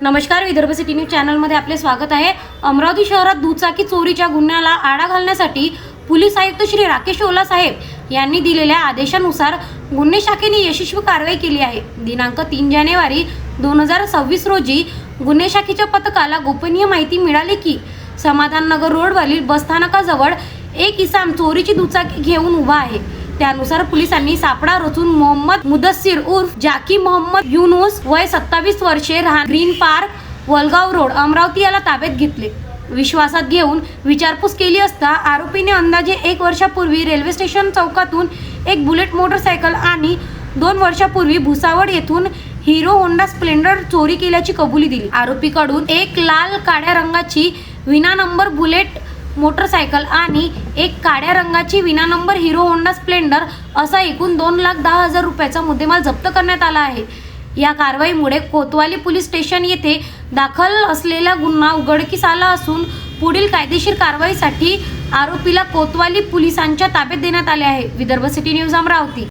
नमस्कार, Vidarbha city news चॅनलमध्ये आपले स्वागत आहे। अमरावती शहरात दुचाकी चोरीच्या गुन्ह्याला आळा घालण्यासाठी पोलीस आयुक्त श्री राकेश ओला साहेब यांनी दिलेल्या आदेशानुसार गुन्हे शाखेने यशस्वी कारवाई केली आहे। दिनांक 3 जानेवारी 2026 रोजी गुन्हे शाखेच्या पथकाला गोपनीय माहिती मिळाली की समाधाननगर रोडवरील बसस्थानकाजवळ एक इसम चोरीची दुचाकी घेऊन उभा आहे। त्यानुसार पोलिसांनी सापळा रचून मोहम्मद मुदस्सिर उर्फ जाकी मोहम्मद युनुस वय 27 वर्षे green park Walgaon road Amravati याला ताब्यात घेतले। विश्वासात घेऊन विचारपूस केली असता आरोपीने अंदाजे 1 वर्षापूर्वी रेल्वे स्टेशन चौकातून एक बुलेट मोटरसायकल आणि 2 वर्षापूर्वी भुसावळ येथून हिरो होंडा स्प्लेंडर चोरी केल्याची कबुली दिली। आरोपीकडून एक लाल काळ्या रंगाची विना नंबर बुलेट मोटरसायकल आणि एक काळ्या रंगाची विना नंबर हिरो होंडा स्प्लेंडर असा एकूण 2,10,000 रुपयाचा मुद्देमाल जप्त करण्यात आला आहे। या कारवाईमुळे कोतवाली पोलीस स्टेशन येथे दाखल असलेला गुन्हा उघडकीस आला असून पुढील कायदेशीर कारवाईसाठी आरोपीला कोतवाली पोलिसांच्या ताब्यात देण्यात आले आहे। Vidarbha city news Amravati.